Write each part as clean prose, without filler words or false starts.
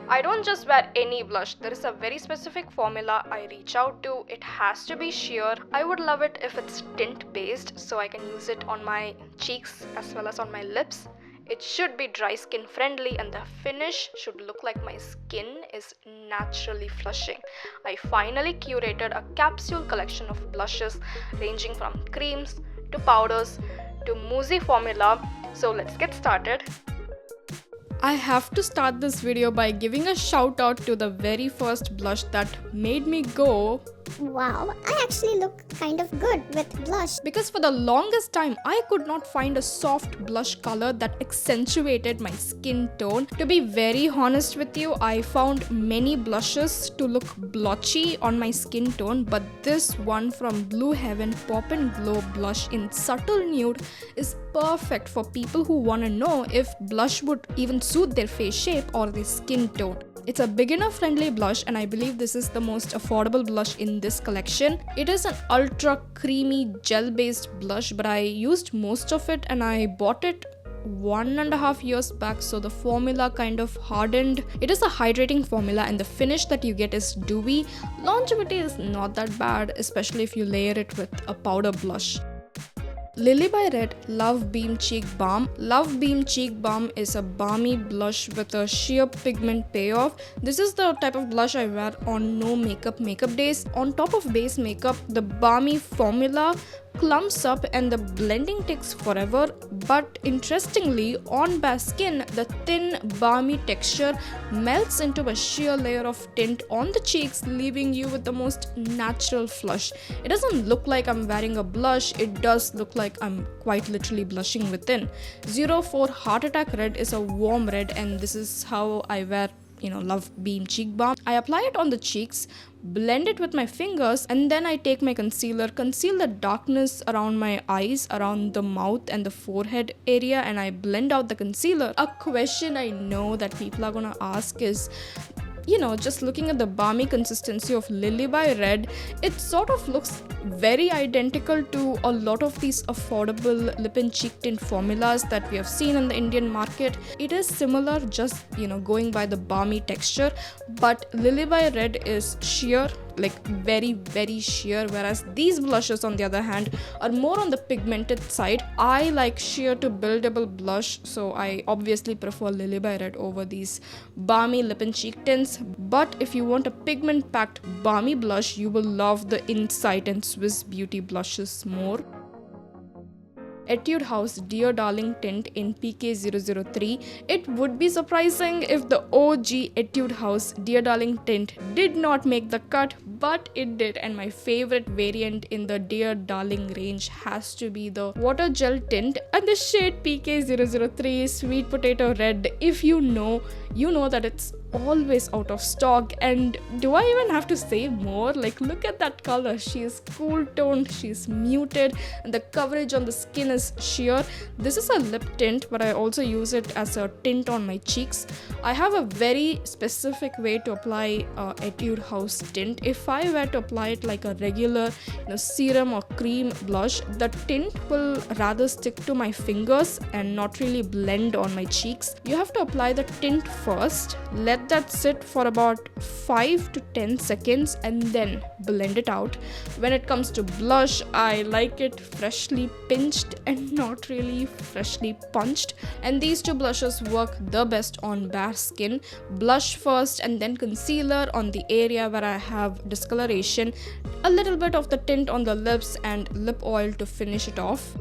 I don't just wear any blush. There is a very specific formula I reach out to. It has to be sheer. I would love it if it's tint based so I can use it on my cheeks as well as on my lips. It should be dry skin friendly and the finish should look like my skin is naturally flushing. I finally curated a capsule collection of blushes ranging from creams to powders to mousse formula. So let's get started. I have to start this video by giving a shout out to the very first blush that made me go, wow, I actually look kind of good with blush. because for the longest time I could not find a soft blush color that accentuated my skin tone. To be very honest with you, I found many blushes to look blotchy on my skin tone, but this one from Blue Heaven Pop and Glow blush in subtle nude is perfect for people who want to know if blush would even suit their face shape or their skin tone. It's a beginner friendly blush and I believe this is the most affordable blush in this collection. It is an ultra creamy gel based blush, but I used most of it and I bought it 1.5 years back, so the formula kind of hardened. It is a hydrating formula and the finish that you get is dewy. Longevity is not that bad, especially if you layer it with a powder blush. Lilybyred Love Beam Cheek Balm. Love Beam Cheek Balm is a balmy blush with a sheer pigment payoff. This is the type of blush I wear on no makeup days. On top of base makeup, the balmy formula clumps up and the blending takes forever, but interestingly, on bare skin, the thin balmy texture melts into a sheer layer of tint on the cheeks, leaving you with the most natural flush. It doesn't look like I'm wearing a blush, it does look like I'm quite literally blushing within. 04 Heart Attack Red is a warm red and this is how I wear Love Beam Cheek Balm. I apply it on the cheeks, blend it with my fingers, and then I take my conceal the darkness around my eyes, around the mouth and the forehead area, and I blend out the concealer. A question I know that people are gonna ask is, just looking at the balmy consistency of Lilybyred, it sort of looks very identical to a lot of these affordable lip and cheek tint formulas that we have seen in the Indian market. It is similar, just going by the balmy texture, but Lilybyred is sheer, like very very sheer, whereas these blushes on the other hand are more on the pigmented side. I like sheer to buildable blush, so I obviously prefer Lilybyred over these balmy lip and cheek tints. But if you want a pigment packed balmy blush, you will love the Insight and Swiss Beauty blushes more. Etude House Dear Darling Tint in PK003. It would be surprising if the OG Etude House Dear Darling Tint did not make the cut, but it did, and my favorite variant in the Dear Darling range has to be the Water Gel Tint and the shade PK003 Sweet Potato Red. If you know that it's always out of stock, and do I even have to say more? Like, look at that color. She is cool toned, she's muted, and the coverage on the skin is sheer. This is a lip tint, but I also use it as a tint on my cheeks. I have a very specific way to apply Etude House tint. If I were to apply it like a regular serum or cream blush, the tint will rather stick to my fingers and not really blend on my cheeks. You have to apply the tint first, let that sit for about 5 to 10 seconds and then blend it out. When it comes to blush, I like it freshly pinched and not really freshly punched, and these two blushes work the best on bare skin. Blush first and then concealer on the area where I have discoloration, a little bit of the tint on the lips and lip oil to finish it off.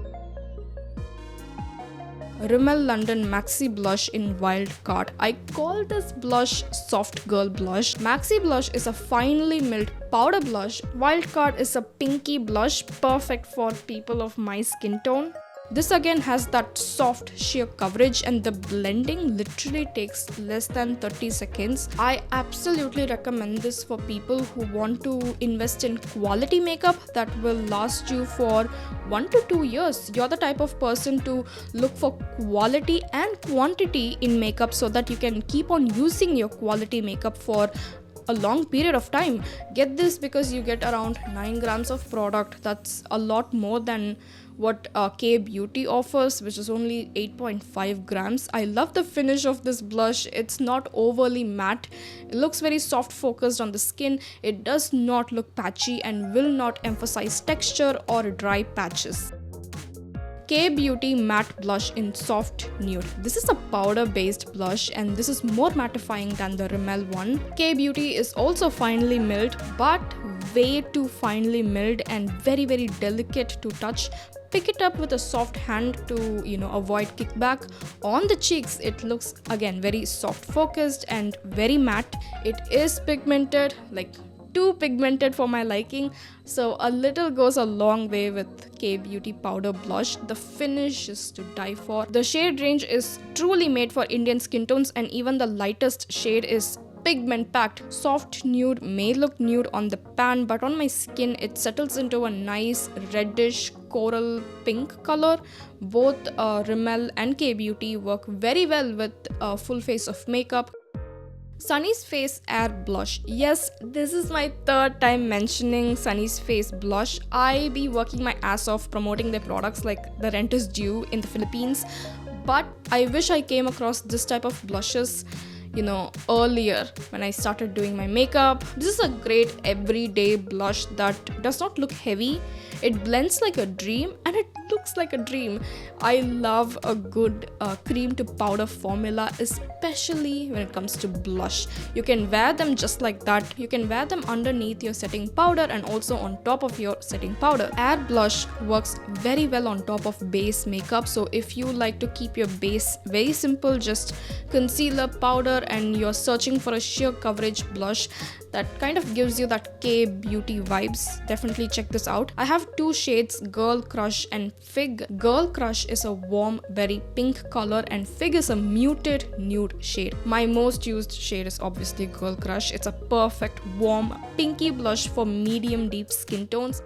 Rimmel London Maxi Blush in Wild Card. I call this blush Soft Girl Blush. Maxi Blush is a finely milled powder blush. Wild Card is a pinky blush, perfect for people of my skin tone. This again has that soft sheer coverage and the blending literally takes less than 30 seconds. I absolutely recommend this for people who want to invest in quality makeup that will last you for 1 to 2 years. You're the type of person to look for quality and quantity in makeup so that you can keep on using your quality makeup for a long period of time. Get this because you get around 9 grams of product. That's a lot more than what 𝘤𝘮𝘮 offers, which is only 8.5 grams. I love the finish of this blush. It's not overly matte. It looks very soft focused on the skin. It does not look patchy and will not emphasize texture or dry patches. 𝘤𝘮𝘮 matte blush in soft nude. This is a powder based blush and this is more mattifying than the Rimmel one. 𝘤𝘮𝘮 is also finely milled, but way too finely milled and very delicate to touch. Pick it up with a soft hand to avoid kickback. On the cheeks it looks again very soft focused and very matte. It is pigmented, like too pigmented for my liking, so a little goes a long way with 𝘤𝘮𝘮 powder blush. The finish is to die for. The shade range is truly made for Indian skin tones and even the lightest shade is pigment packed. Soft nude may look nude on the pan, but on my skin it settles into a nice reddish coral pink color. Both Rimmel and 𝘤𝘮𝘮 work very well with a full face of makeup. Sunnies Face Air Blush. Yes, this is my third time mentioning Sunnies Face Blush. I be working my ass off promoting their products like the rent is due in the Philippines, but I wish I came across this type of blushes earlier when I started doing my makeup. This is a great everyday blush that does not look heavy. It blends like a dream and it looks like a dream. I love a good cream to powder formula, especially when it comes to blush. You can wear them just like that. You can wear them underneath your setting powder and also on top of your setting powder. Air blush works very well on top of base makeup. So if you like to keep your base very simple, just concealer, powder, and you're searching for a sheer coverage blush that kind of gives you that 𝘤𝘮𝘮𝘮 vibes, definitely check this out. I have two shades, Girl Crush and Fig. Girl Crush is a warm berry pink color and Fig is a muted nude shade. My most used shade is obviously Girl Crush. It's a perfect warm pinky blush for medium deep skin tones.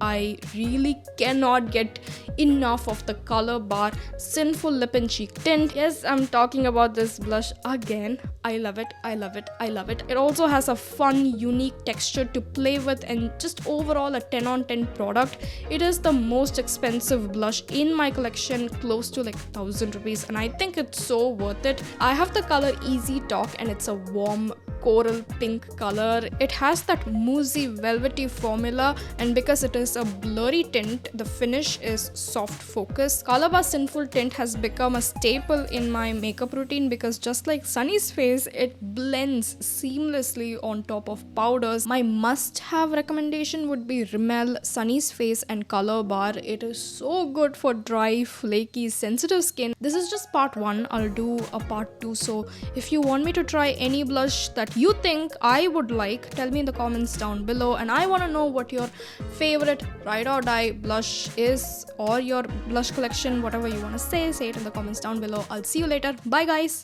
I really cannot get enough of the Colorbar Sinful Lip and Cheek Tint. Yes, I'm talking about this blush again. I love it, I love it, I love it. It also has a fun, unique texture to play with and just overall a 10 on 10 product. It is the most expensive blush in my collection, close to like 1,000 rupees, and I think it's so worth it. I have the color Easy Talk and it's a warm coral pink color. It has that moussey velvety formula, and because it is a blurry tint, the finish is soft focus. Colorbar Sinful tint has become a staple in my makeup routine because just like Sunnies Face, it blends seamlessly on top of powders. My must-have recommendation would be Rimmel, Sunnies Face and Colorbar. It is so good for dry, flaky, sensitive skin. This is just part 1. I'll do a part 2. So if you want me to try any blush that you think I would like, tell me in the comments down below, and I want to know what your favorite ride or die blush is, or your blush collection, whatever you want to say it in the comments down below. I'll see you later. Bye guys.